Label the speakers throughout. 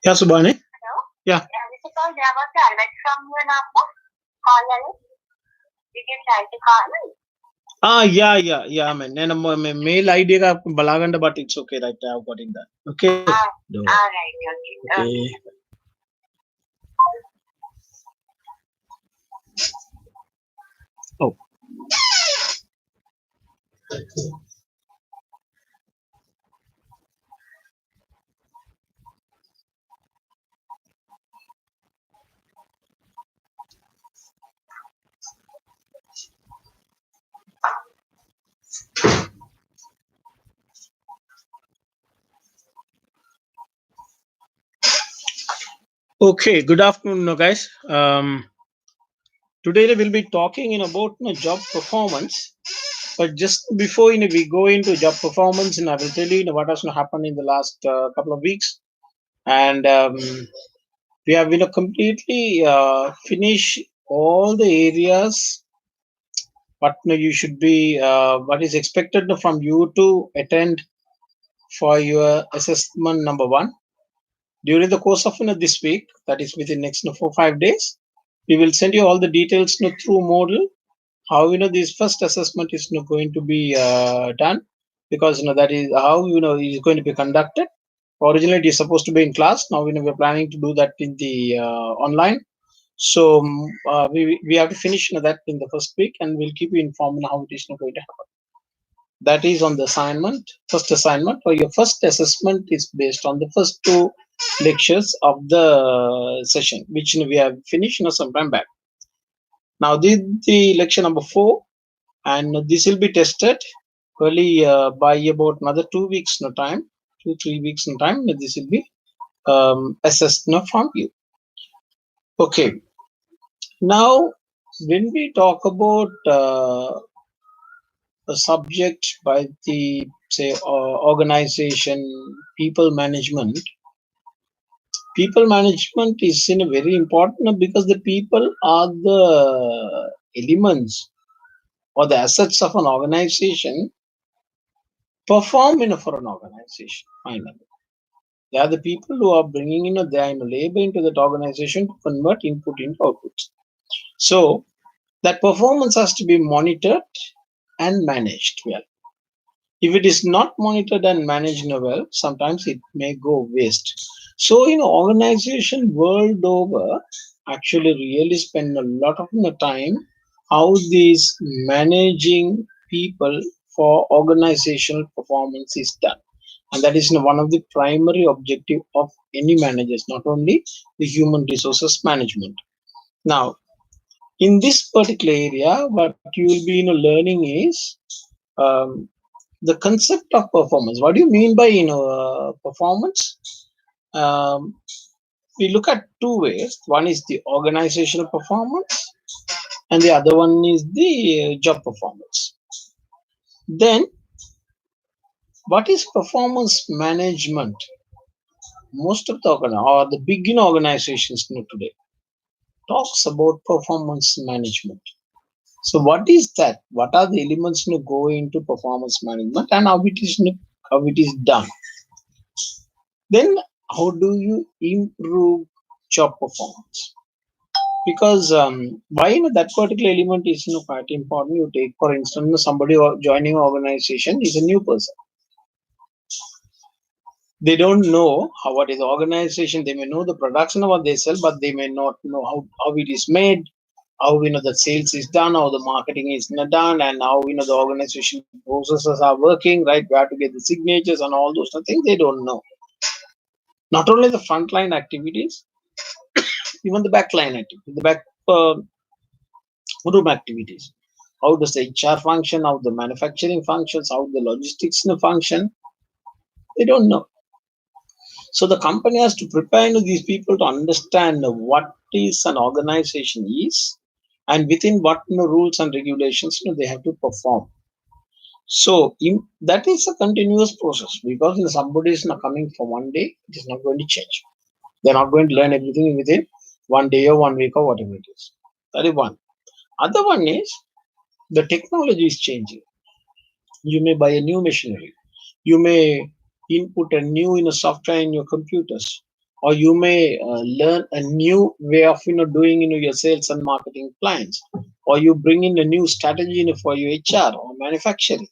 Speaker 1: Yeah, Subhani.
Speaker 2: Hello?
Speaker 1: Yeah.
Speaker 2: This is called Javata. Alex from your number. Call Alex. Did you try to call me?
Speaker 1: Yeah, man. నేను mail idea బలాగండ but it's okay right I have got in that okay
Speaker 2: All right. Okay.
Speaker 1: Oh. Okay, good afternoon, guys. Today we'll be talking about job performance. But just before we go into job performance, I will tell you what has happened in the last couple of weeks, and we have completely finished all the areas what you should be what is expected from you to attend for your assessment number one during the course of this week, that is within next 4 5 days. We will send you all the details through Moodle how this first assessment is going to be done, because that is how is going to be conducted. Originally it is supposed to be in class. Now we're planning to do that in the online. So we have to finish that in the first week, and we'll keep you informed on how it is going to happen. That is on the assignment, first assignment, or your first assessment is based on the first two lectures of the session, which we have finished some time back. Now the lecture number 4, and this will be tested early by about another 2 weeks no time, 2-3 weeks in time. This will be assessed from you. Okay. Now, when we talk about a subject by the say organization, people management is very important, because the people are the elements or the assets of an organization perform for an organization. Finally, they are the people who are bringing their labor into that organization to convert input into outputs. So that performance has to be monitored and managed well. If it is not monitored and managed well, sometimes it may go waste. So organization world over actually really spend a lot of time how these managing people for organizational performance is done, and that is one of the primary objective of any managers, not only the human resources management. Now, in this particular area, what you will be learning is the concept of performance. What do you mean by performance? We look at two ways. One is the organizational performance, and the other one is the job performance. Then, what is performance management? Most of the big organizations today talks about performance management. So what is that? What are the elements go into performance management, and how it is done? Then how do you improve job performance? Because why that particular element is quite important. You take for instance somebody joining an organization is a new person. They don't know what is the organization. They may know the production of what they sell, but they may not know how it is made, how the sales is done, how the marketing is done, and how the organization processes are working, right? We have to get the signatures and all those things. They don't know. Not only the frontline activities, even the backline activities, the back room activities. How does the HR function? How the manufacturing functions? How the logistics function? They don't know. So the company has to prepare these people to understand what is an organization is, and within what rules and regulations they have to perform. So that is a continuous process, because somebody is not coming for one day, it is not going to change. They're not going to learn everything within one day or 1 week or whatever it is. That is one. Other one is the technology is changing. You may buy a new machinery. You may input a new software in your computers, or you may learn a new way of doing your sales and marketing plans, or you bring in a new strategy for your HR or manufacturing.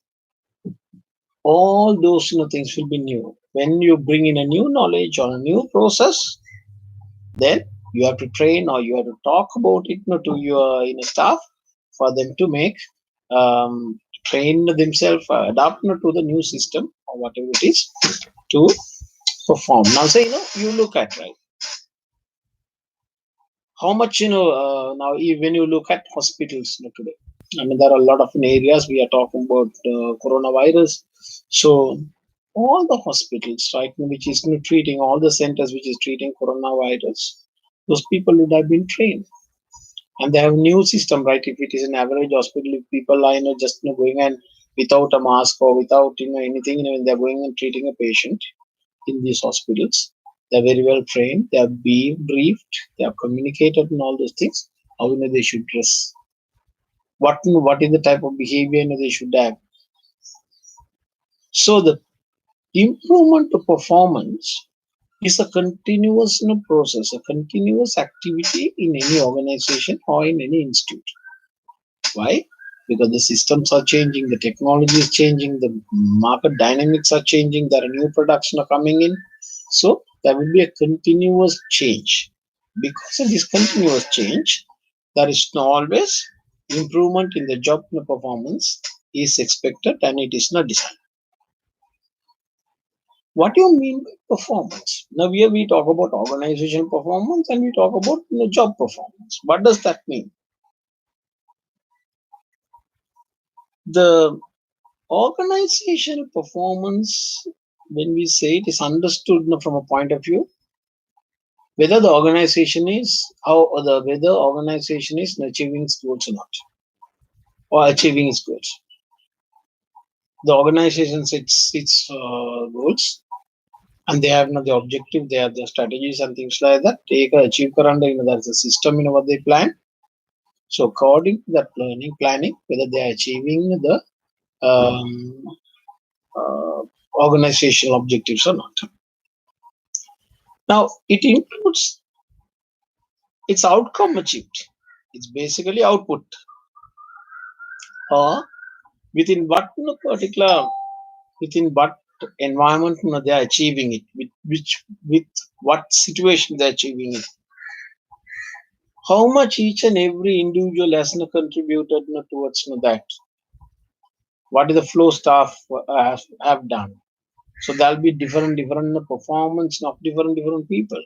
Speaker 1: All those things will be new. When you bring in a new knowledge or a new process, then you have to train or you have to talk about it to your staff for them to make train themselves, adapt to the new system or whatever it is to perform. Now, say you look at right how much now when you look at hospitals today. I mean, there are a lot of areas we are talking about coronavirus. So all the hospitals, right, which is treating all the centers which is treating coronavirus, those people would have been trained, and they have new system, right? If it is an average hospital, if people are just going and without a mask or without anything, when they're going and treating a patient in these hospitals, they're very well trained, they are being briefed, they are communicated and all those things, how they should dress, what is the type of behavior they should have. So the improvement of performance is a continuous process, a continuous activity in any organization or in any institute. Why? Because the systems are changing, the technology is changing, the market dynamics are changing, there are new products are coming in. So there will be a continuous change. Because of this continuous change, there is always improvement in the job performance is expected, and it is not desired. What do you mean by performance? Now here we talk about organization performance and we talk about job performance. What does that mean? The organizational performance, when we say it, is understood from a point of view whether the organization is whether organization is achieving its goals or not, or achieving its goals. The organization sets its goals, and they have the objective, they have the strategies and things like that. Take achieve current, there's a system what they plan. So according to that planning, whether they are achieving the um, organizational objectives or not. Now it includes its outcome achieved. It's basically output, or within what particular, within what environment they are achieving it, with what situation they are achieving it. How much each and every individual has contributed towards that. What is the flow staff have done. So there'll be different performance of different people.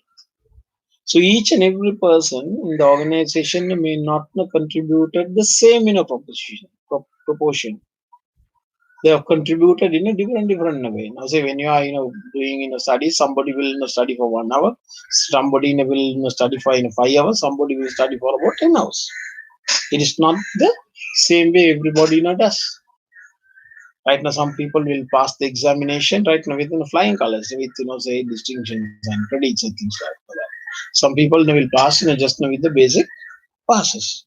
Speaker 1: So each and every person in the organization may not contributed the same proportion. They have contributed in a different way. Now, say when you are doing study, somebody will study for 1 hour, somebody will study for 5 hours, somebody will study for about 10 hours. It is not the same way everybody does. Right now, some people will pass the examination right now with flying colors, with say distinctions and credits and things like that. Some people will pass just with the basic passes.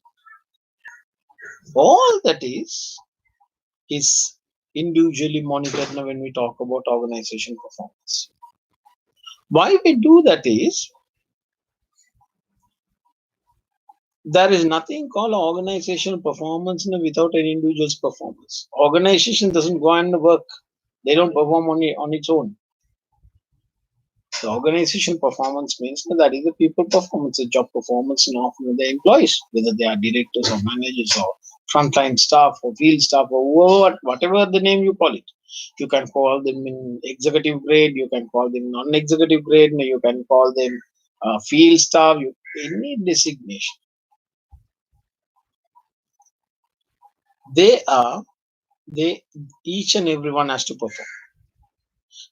Speaker 1: All that is individually monitored when we talk about organization performance. Why we do that is there is nothing called organizational performance without an individual's performance. Organization doesn't go and work; they don't perform on its own. The organization performance means that is the people performance, the job performance of the employees, whether they are directors or managers or frontline staff or field staff or whatever the name you call it. You can call them in executive grade, you can call them non-executive grade, you can call them field staff, any designation. They each and everyone has to perform.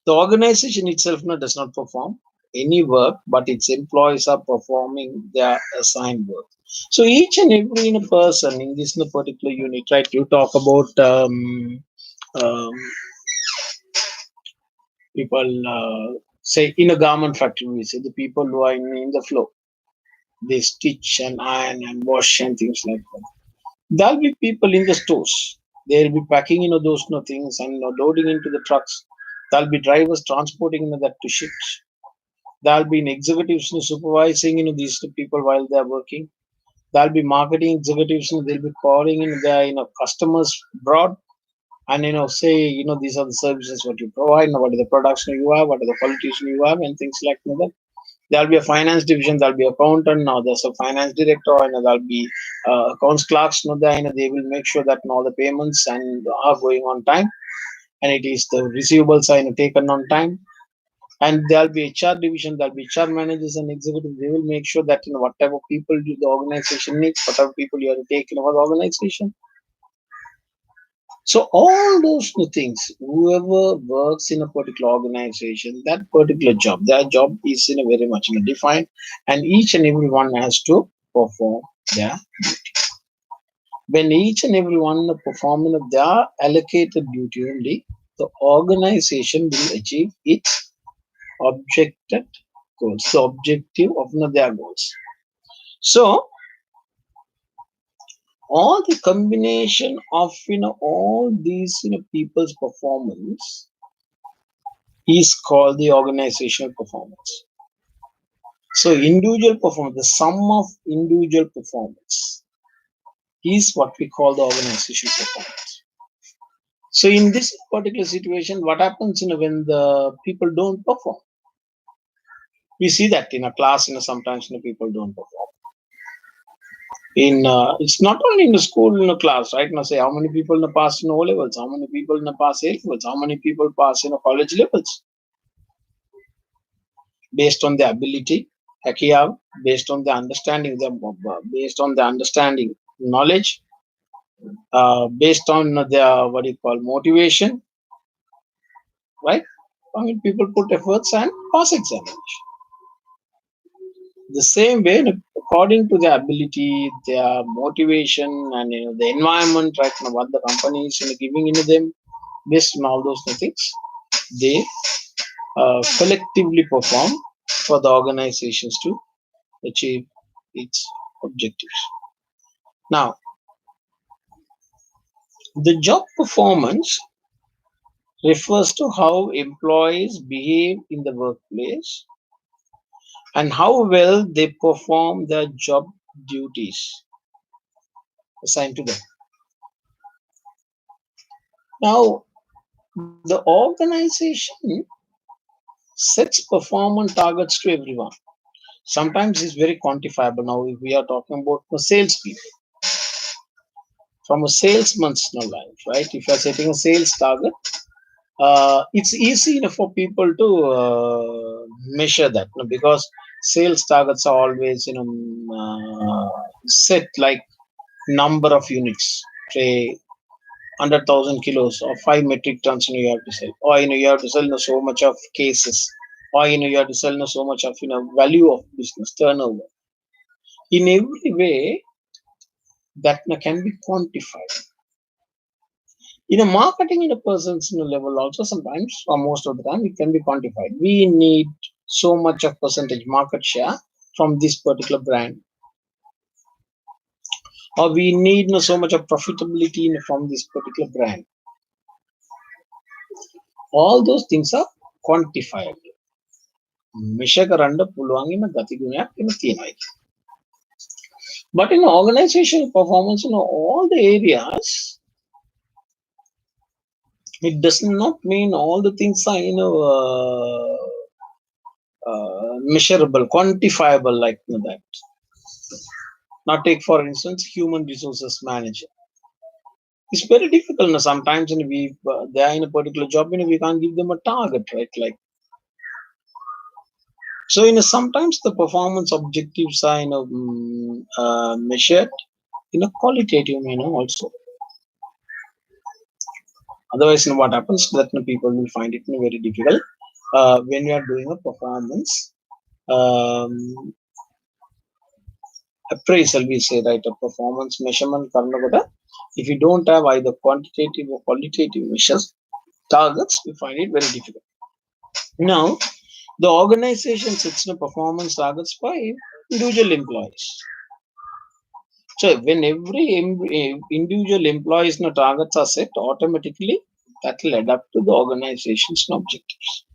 Speaker 1: The organization itself does not perform. any work, but its employees are performing their assigned work. So each and every person in this particular unit, right? You talk about um, people, say in a garment factory, we say the people who are in the floor, they stitch and iron and wash and things like that. There'll be people in the stores. They'll be packing, those things and loading into the trucks. There'll be drivers transporting that to ships. There'll be executives supervising, these people while they're working. There'll be marketing executives, they'll be calling in their, customers abroad and, say, these are the services what you provide, what are the products you have, what are the qualities you have, and things like that. There'll be a finance division, there'll be accountant, now there's a finance director, and there'll be accounts clerks, they will make sure that all the payments and are going on time, and it is the receivables are taken on time. And there'll be HR division, there'll be HR managers and executives. They will make sure that what type of people do the organization needs, what type of people you have to take in our organization. So all those things, whoever works in a particular organization, that particular job, their job is very much defined, and each and every one has to perform their duty. When each and every one perform their allocated duty only, the organization will achieve its objected goals, the objective of their goals. So all the combination of all these people's performance is called the organizational performance. So individual performance, the sum of individual performance is what we call the organizational performance. So in this particular situation, what happens when the people don't perform? We see that in a class, sometimes people don't perform. It's not only in the school class, right? Now say how many people pass O levels, how many people pass A levels, how many people pass college levels, based on the ability, based on the understanding, based on the understanding, knowledge, based on the what you call motivation, right? I mean, people put efforts and pass examination. The same way, according to their ability, their motivation, and the environment, right? What the company is giving them, based on all those things, they collectively perform for the organizations to achieve its objectives. Now, the job performance refers to how employees behave in the workplace and how well they perform their job duties assigned to them. Now, the organization sets performance targets to everyone. Sometimes it's very quantifiable. Now, if we are talking about the salespeople, from a salesman's life, right? If you are setting a sales target, it's easy for people to measure that, because sales targets are always set like number of units, say 100,000 kilos or 5 metric tons you have to sell, or you have to sell so much of cases, or you have to sell so much of value of business turnover. In every way that can be quantified. In a marketing in a person's level also, sometimes or most of the time it can be quantified. We need so much of percentage market share from this particular brand, or we need so much of profitability from this particular brand. All those things are quantifiable. Measure කරන්න පුළුවන් ඉන්න ගතිගුණයක් තියෙනවා. But in organizational performance, all the areas, it does not mean all the things are measurable, quantifiable like that. Now take for instance human resources manager. It's very difficult sometimes, and they are in a particular job, we can't give them a target, right? Like, so sometimes the performance objectives are measured in a qualitative manner also. Otherwise, what happens that people will find it very difficult when you are doing a performance um, appraisal, we say, right, a performance measurement karna kuda, if you don't have either quantitative or qualitative measures targets, we find it very difficult. Now the organization sets the performance targets for individual employees. So when every individual employee's targets are set, automatically that will adapt to the organization's objectives.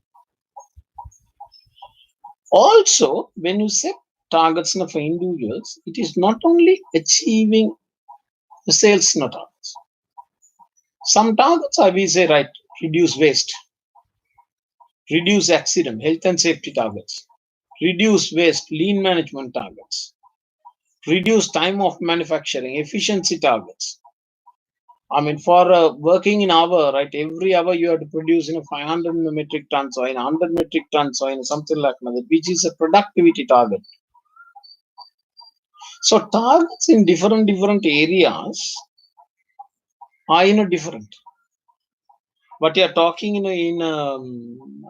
Speaker 1: Also, when you set targets for individuals, it is not only achieving the sales targets. Some targets are, we say, right, reduce waste, reduce accident, health and safety targets, reduce waste, lean management targets, reduce time of manufacturing, efficiency targets. I mean, for working in hour, right, every hour you have to produce 500 metric tons or 100 metric tons or something like that, which is a productivity target. So targets in different areas are different. But you are talking in an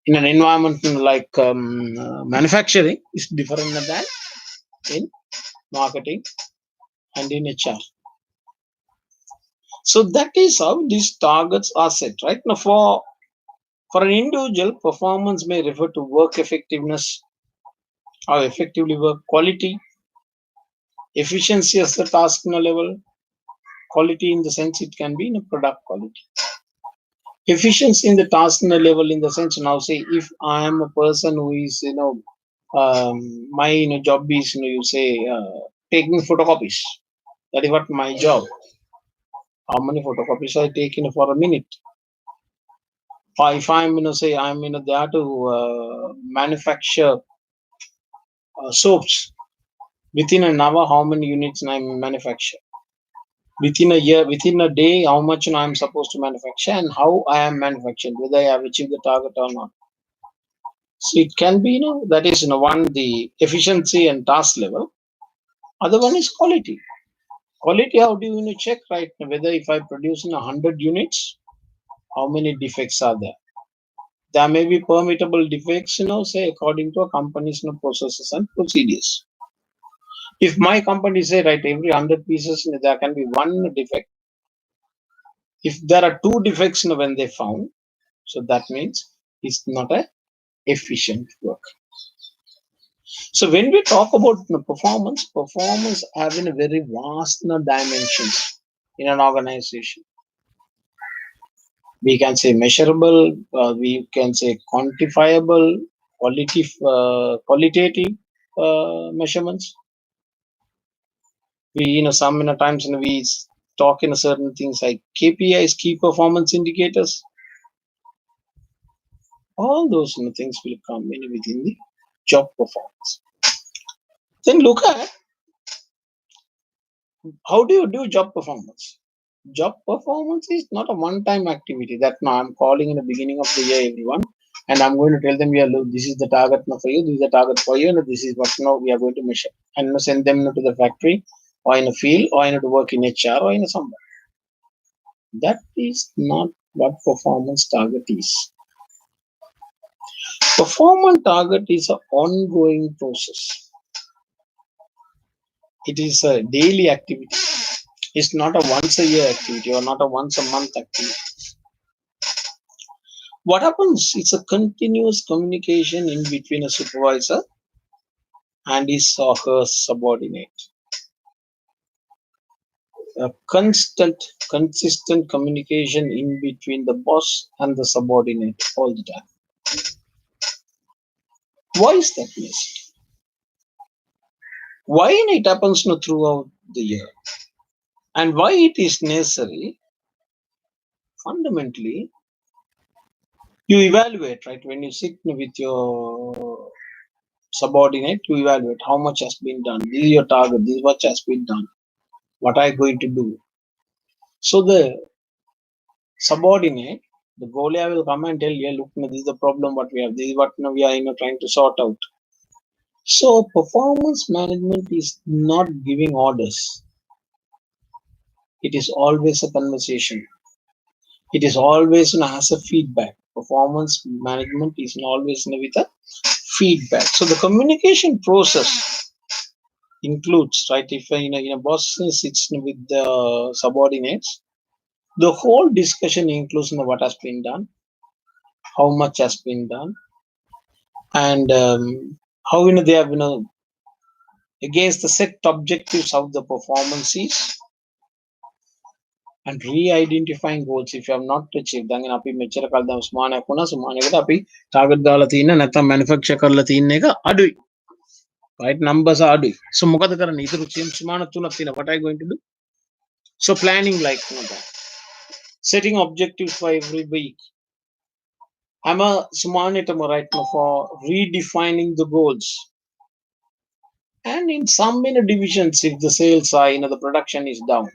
Speaker 1: environment like manufacturing is different than in marketing and in HR. So that is how these targets are set, right? Now, for an individual, performance may refer to work effectiveness, how effectively work, quality, efficiency as the task level, quality in the sense it can be in a product quality. Efficiency in the task level, in the sense, now say if I am a person who is my job is you say taking photocopies. That is what my job. How many photocopies I take for a minute? Or if I'm say I'm there to manufacture soaps, within an hour how many units I manufacture? Within a year, within a day, how much I'm supposed to manufacture and how I am manufacturing, whether I have achieved the target or not. So it can be that is one, the efficiency and task level. Other one is quality. Quality, how do you check, right? Whether if I produce 100 units, how many defects are there? There may be permittable defects, say according to a company's processes and procedures. If my company say, right, every 100 pieces, there can be one defect. If there are two defects when they found, so that means it's not a efficient work. So when we talk about performance having a very vast dimensions in an organization. We can say measurable, we can say quantifiable, qualitative measurements. We some times we talk in certain things like KPIs, key performance indicators. All those things will come in within the job performance. Then look at how do you do job performance. Job performance is not a one-time activity that now I'm calling in the beginning of the year, everyone, and I'm going to tell them, yeah, look, this is the target now for you, this is the target for you, and this is what now we are going to measure, and send them to the factory or in a field or to work in HR or in somewhere. That is not what performance target is. Performance target is an ongoing process. It is a daily activity. It's not a once a year activity or not a once a month activity. What happens? It's a continuous communication in between a supervisor and his or her subordinate. A consistent communication in between the boss and the subordinate all the time. Why is that necessary? Why it happens throughout the year? And why it is necessary? Fundamentally, you evaluate, right? When you sit with your subordinate, you evaluate how much has been done. This is your target. This is what has been done. What are you going to do? So the subordinate, the goalie will come and tell you, look, this is the problem what we have. This is what we are trying to sort out. So performance management is not giving orders. It is always a conversation. It is always as a feedback. Performance management is always with a feedback. So the communication process includes, right, if a boss sits with the subordinates, the whole discussion includes what has been done, how much has been done, and how they have against the set objectives of the performance is, and re-identifying goals if you have not achieved. Then අපි මෙච්චර කාල දැන් සමානයක් වුණා, සමානයකට අපි target දාලා තියෙන නැත්නම් manufacture කරලා තියෙන එක අඩුයි. Right, numbers are අඩුයි. So මොකද කරන්නේ? ඊටු සමාන තුනක් තියෙනවා. What are you going to do? So planning like that. Setting objectives for every week. I'm a සමානෙටම right now for redefining the goals. And in some divisions, if the sales are, the production is down,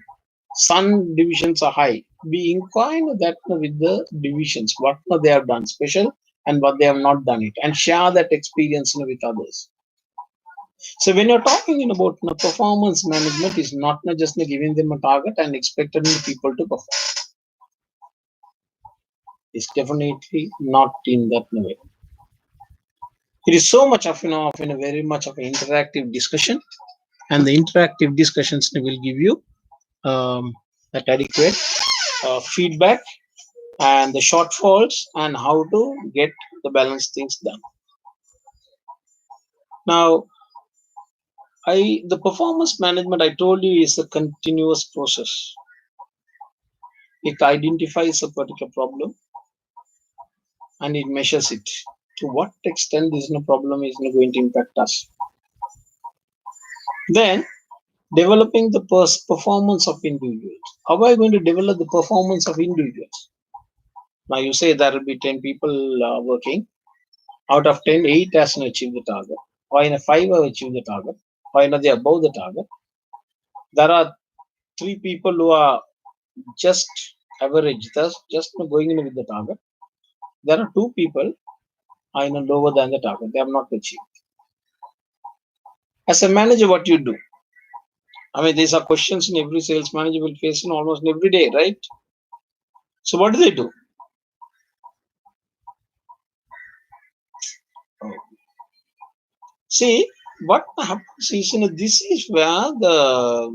Speaker 1: some divisions are high. We inquire that with the divisions, what they have done special and what they have not done it, and share that experience with others. So when you're talking about performance management, is not just giving them a target and expecting people to perform. It's definitely not in that way. It is so much of very much of an interactive discussion, and the interactive discussions will give you that adequate feedback and the shortfalls and how to get the balanced things done. Now, the performance management I told you is a continuous process. It identifies a particular problem and it measures it. To what extent this problem is going to impact us. Then, developing the performance of individuals. How are you going to develop the performance of individuals? Now you say there will be 10 people working. Out of 10, 8 has achieved the target. Why in a 5 have achieved the target? Why not they are above the target? There are 3 people who are just average, thus just going in with the target. There are 2 people are lower than the target. They have not achieved. As a manager, what you do? I mean, these are questions in every sales manager will face in almost every day, right? So what do they do? See, what happens is, this is where the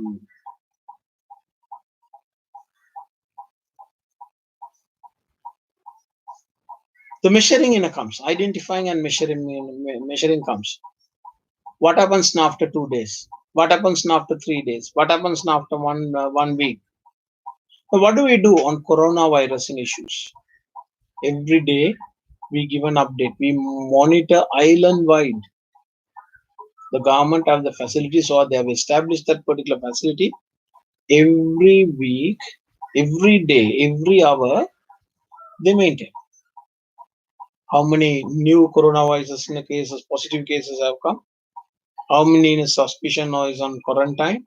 Speaker 1: measuring comes, identifying and measuring comes. What happens now after 2 days? What happens now after 3 days? What happens now after one week? So what do we do on coronavirus issues? Every day we give an update. We monitor island-wide. The government have the facilities, or they have established that particular facility. Every week, every day, every hour, they maintain. How many new coronavirus cases, positive cases have come? How many suspicion or is on quarantine?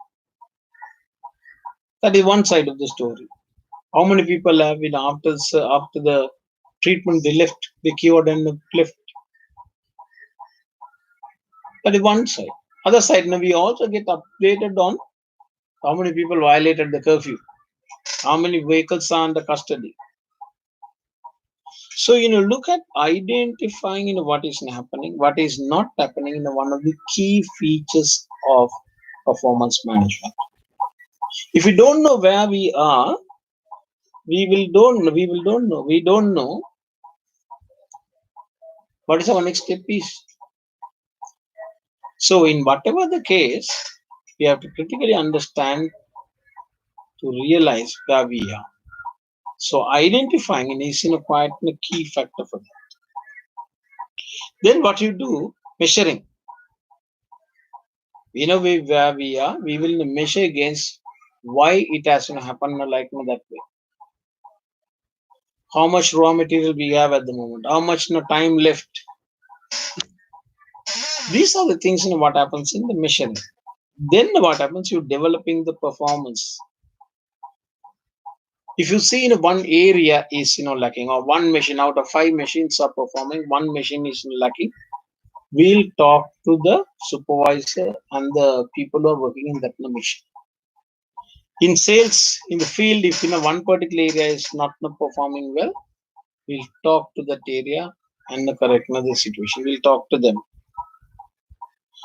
Speaker 1: That is one side of the story. How many people have been after the treatment they left, they cured and left? That is one side. Other side, we also get updated on how many people violated the curfew, how many vehicles are under custody. So, look at identifying what is happening, what is not happening, one of the key features of performance management. If we don't know where we are, we don't know what is our next step is. So in whatever the case, we have to critically understand to realize where we are. So identifying is quite a key factor for that. Then what you do, measuring. Where we are, we will measure against why it has happened like that way. How much raw material we have at the moment, how much time left. These are the things what happens in the measuring. Then what happens, you developing the performance. If you see one area is lacking, or one machine out of 5 machines are performing, one machine is lacking, we'll talk to the supervisor and the people who are working in that machine. In sales, in the field, if one particular area is not performing well, we'll talk to that area and correct the situation. We'll talk to them.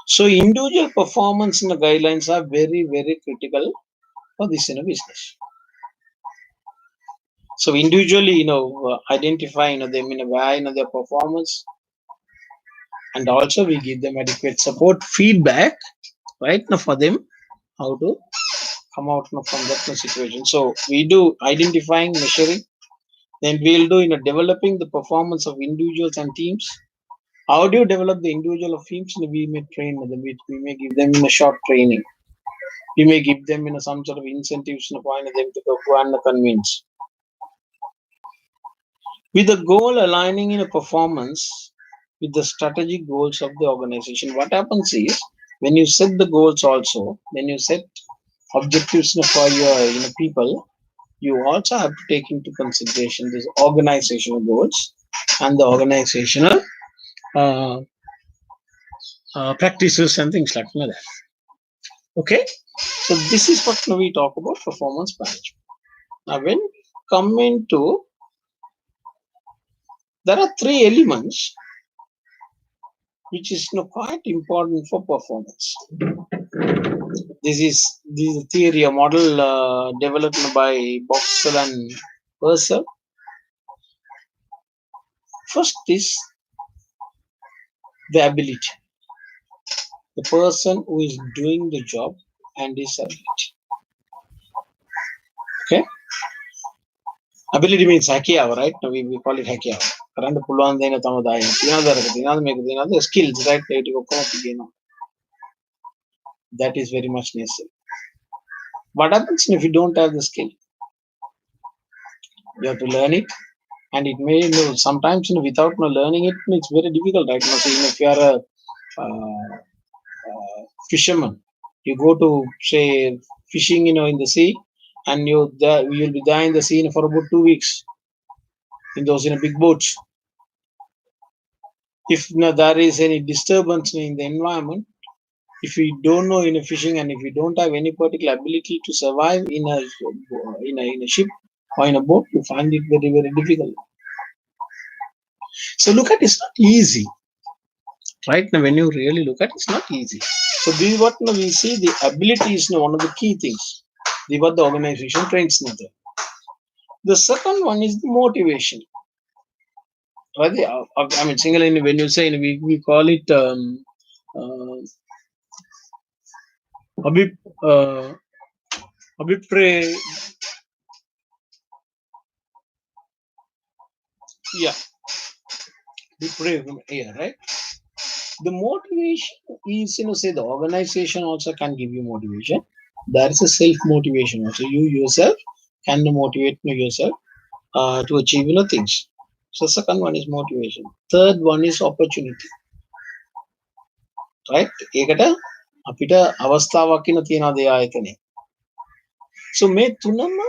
Speaker 1: So individual performance in the guidelines are very, very critical for this in a business. So individually, identify, them in a way, their performance, and also we give them adequate support, feedback, right now for them how to come out from that situation. So we do identifying, measuring, then we'll do developing the performance of individuals and teams. How do you develop the individual of teams? We may train them, we may give them in a short training. We may give them some sort of incentives to point them to go and convince. With the goal aligning in a performance with the strategic goals of the organization, what happens is when you set the goals also, when you set objectives for your people, you also have to take into consideration these organizational goals and the organizational uh, practices and things like that. Okay, so this is what we talk about performance management. Now, when we come into, there are three elements which is quite important for performance. This is the theory, a model developed by Boxell and Purcell. First is the ability, the person who is doing the job and his ability. Okay, ability means hacky hour, right? Now we call it hacky hour. Karanda pulwan dena tamadaya. The skills, right? That is very much necessary. What happens if you don't have the skill? You have to learn it, and it may sometimes without learning it, it's very difficult, right? Now, if you are a fisherman, you go to say fishing, in the sea, and you'll be there in the sea for about 2 weeks in those big boats. If there is any disturbance in the environment, if we don't know fishing, and if we don't have any particular ability to survive in a ship or in a boat, you find it very, very difficult. So look at, it's not easy, right? Now when you really look at, it's not easy. So this is what we see, the ability is one of the key things what the organization trains now. The second one is the motivation. Right? I mean, single when you say we call it abhipray. Yeah, yeah, right. The motivation is, say the organization also can give you motivation. There is a self motivation also. You yourself can motivate yourself to achieve things. So second one is motivation. Third one is opportunity. Right? Ekata apita avasthavakina thiyena de ayatane. So me tunama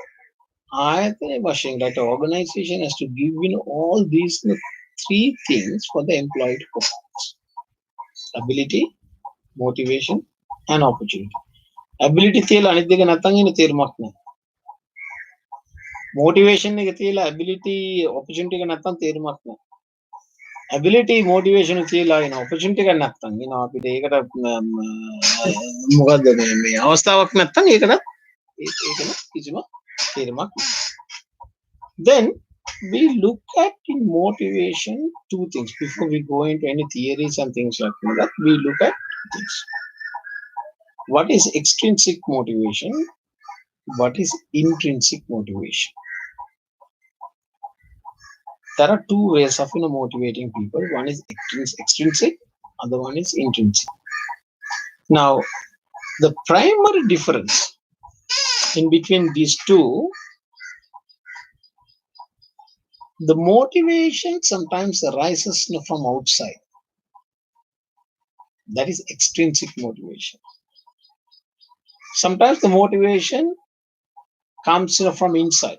Speaker 1: ayatane washing, that organization has to give all these three things for the employee performance: ability, motivation, and opportunity. Ability thiyala anidega natangina tirmakna. Motivation thiyala ability, opportunity ga natang tirmakna. Ability, motivation opportunity ga natang apita ekata mugad me avasthavak natang ekata kijima tirmak. Then we look at in motivation two things before we go into any theories and things like that. We look at things. What is extrinsic motivation? What is intrinsic motivation? There are two ways of motivating people. One is extrinsic, other one is intrinsic. Now, the primary difference in between these two, the motivation sometimes arises from outside. That is extrinsic motivation. Sometimes the motivation comes from inside.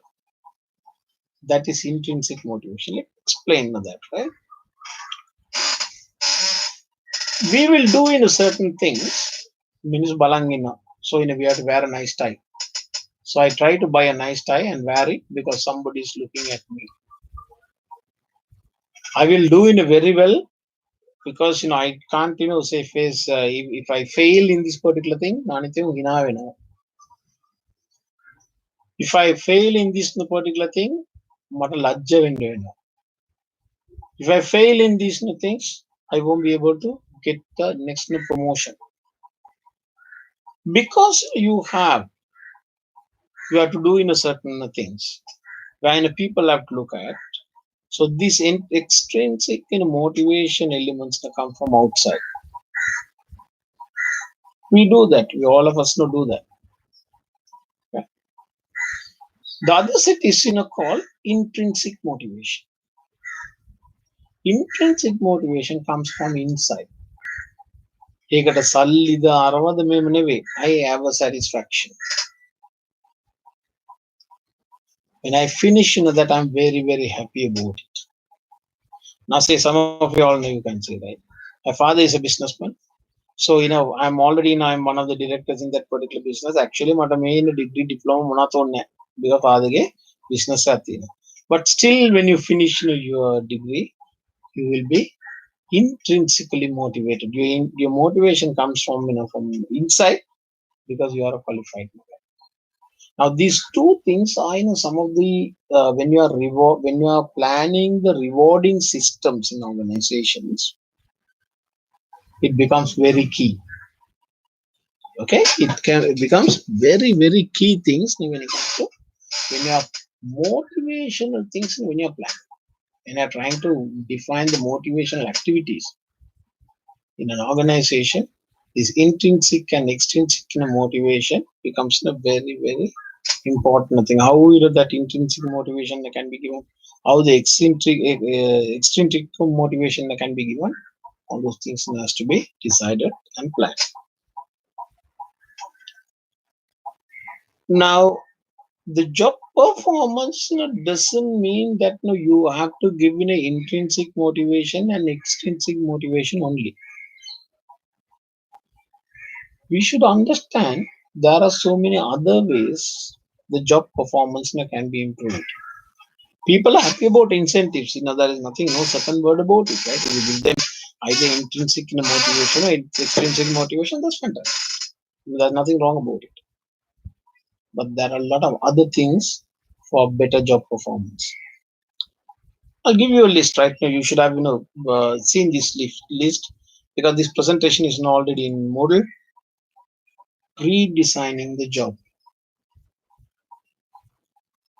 Speaker 1: That is intrinsic motivation. Let's explain that, right? We will do certain things. Means balangina. So we have to wear a nice tie. So I try to buy a nice tie and wear it because somebody is looking at me. I will do very well because I can't say face if I fail in this particular thing, if I fail in this particular thing, mata lajja vendu. If I fail in these things, I won't be able to get the next promotion, because you have to do in a certain things when people have to look at. So these extrinsic motivation elements that come from outside, we do that. We all of us do that. Okay? The other set is called intrinsic motivation. Intrinsic motivation comes from inside. I have a satisfaction. When I finish that, I'm very, very happy about it. Now, say some of you all know, you can say, right? My father is a businessman. So, I'm one of the directors in that particular business. Actually, my main degree diploma because father business. But still, when you finish your degree, you will be intrinsically motivated. Your motivation comes from from inside, because you are a qualified man. Now these two things are some of the when you are planning the rewarding systems in organizations, it becomes very key. Okay, it becomes very, very key things when it comes to when you have motivational things when you are planning. When you are trying to define the motivational activities in an organization, this intrinsic and extrinsic motivation becomes a very, very important thing. How that intrinsic motivation can be given, how the extrinsic motivation can be given, all those things has to be decided and planned. Now, the job performance doesn't mean that you have to give an intrinsic motivation and extrinsic motivation only. We should understand there are so many other ways the job performance can be improved. People are happy about incentives. There is nothing, no second word about it, right? You give them either intrinsic motivation or extrinsic motivation, that's fantastic. There's nothing wrong about it. But there are a lot of other things for better job performance. I'll give you a list right now. You should have seen this list, because this presentation is already in Moodle. Redesigning the job,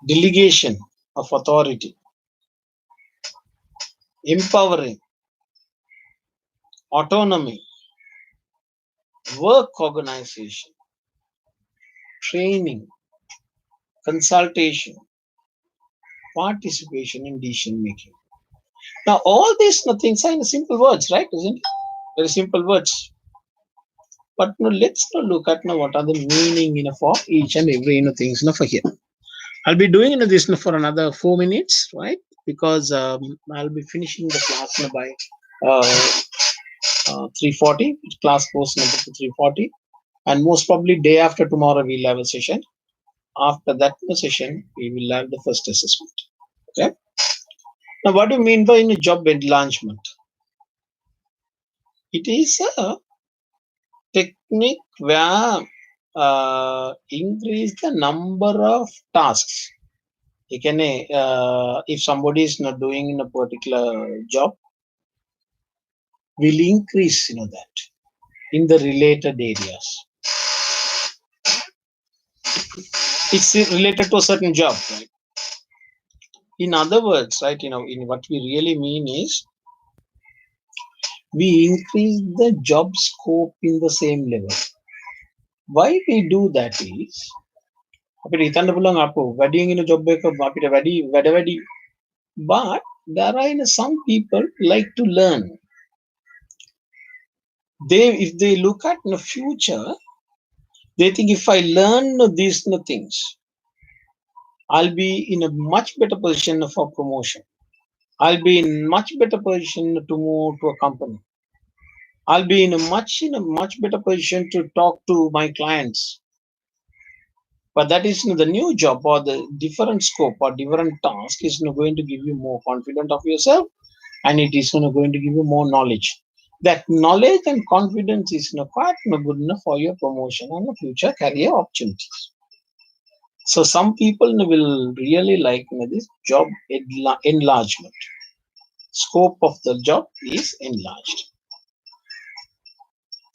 Speaker 1: delegation of authority, empowering, autonomy, work organization, training, consultation, participation in decision making. Now, all these things are in simple words, right? Isn't it? Very simple words. But now let's look at what are the meaning for each and every things for here. I'll be doing this for another 4 minutes, right? Because I'll be finishing the class by 3:40. Class course number 3:40, and most probably day after tomorrow we'll have a session. After that session, we will have the first assessment. Okay. Now, what do you mean by job enlargement? It is a technique where increase the number of tasks. If somebody is not doing in a particular job, will increase that in the related areas. It's related to a certain job, right? In other words, right, in what we really mean is we increase the job scope in the same level. Why we do that is wedding in a job, but there are some people like to learn. If they look at the future, they think if I learn these things, I'll be in a much better position for promotion. I'll be in much better position to move to a company. I'll be in a much better position to talk to my clients. But that is the new job or the different scope or different task is going to give you more confidence of yourself, and it is going to give you more knowledge. That knowledge and confidence is quite good enough for your promotion and future career opportunities. So some people will really like this job enlargement. Scope of the job is enlarged.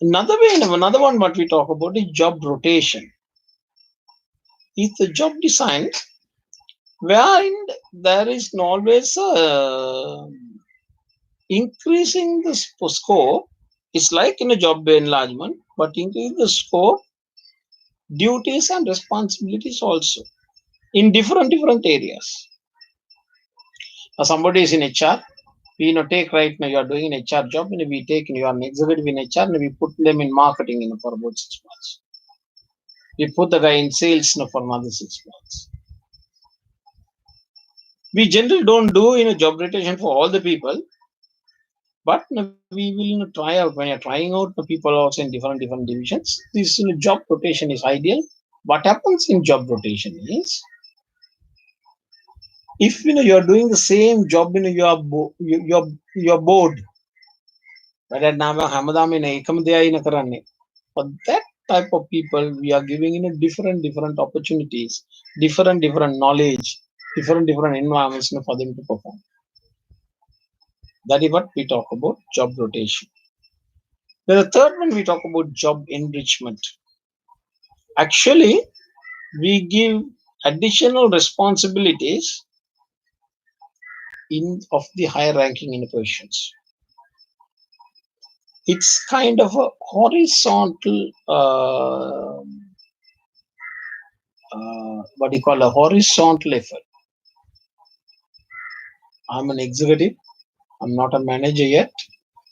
Speaker 1: Another one what we talk about is job rotation. Is the job design wherein there is always increasing the scope. It's like in a job enlargement, but increase the scope, duties and responsibilities also in different areas. Somebody is in HR, we take right now you are doing an HR job, and we take you are an executive in HR, and we put them in marketing for about 6 months. We put the guy in sales for another 6 months. We generally don't do job rotation for all the people, but we will try out when you're trying out the people also in different divisions. This job rotation is ideal. What happens in job rotation is, if you are doing the same job, you are bored. For that type of people, we are giving different opportunities, different knowledge, different environments for them to perform. That is what we talk about job rotation. Then the third one, we talk about job enrichment. Actually, we give additional responsibilities of the higher ranking in positions. It's kind of a horizontal, what do you call a horizontal effort. I'm an executive. I'm not a manager yet.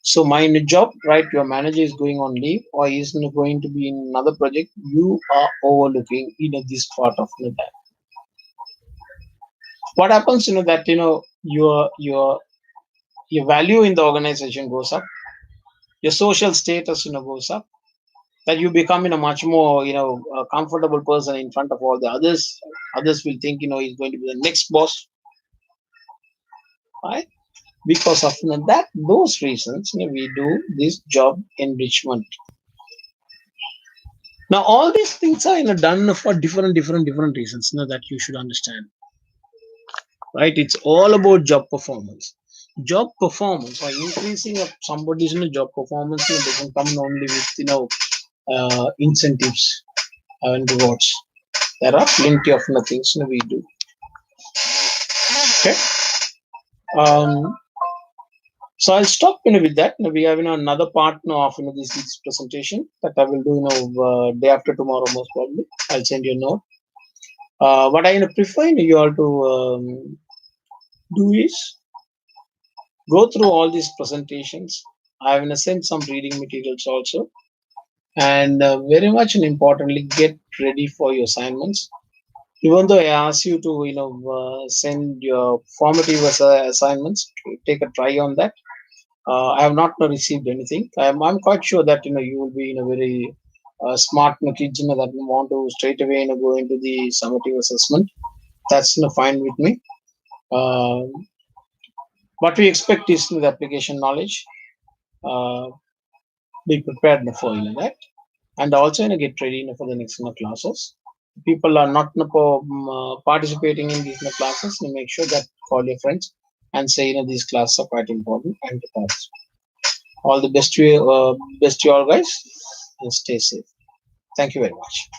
Speaker 1: So my job, right? Your manager is going on leave or is going to be in another project. You are overlooking this part of that. What happens? That your value in the organization goes up. Your social status goes up. That you become a much more comfortable person in front of all the others. Others will think he's going to be the next boss, right? Because of that, those reasons, we do this job enrichment. Now, all these things are done for different reasons. That you should understand, right? It's all about job performance. Job performance or increasing of somebody's job performance doesn't come only with incentives and rewards. There are plenty of things we do. Okay. So I'll stop with that. We have another part of this presentation that I will do day after tomorrow most probably. I'll send you a note. What I prefer you all to do is go through all these presentations. I have sent some reading materials also, and very much and importantly, get ready for your assignments. Even though I ask you to send your formative assignments, take a try on that. I have not received anything. I'm quite sure that you will be very smart kids that want to straight away go into the summative assessment. That's fine with me. What we expect is the application knowledge. Be prepared for that, and also get ready for the next classes. People are not participating in these classes. Make sure that call your friends and say these classes are quite important and all the best to you all guys, and stay safe. Thank you very much.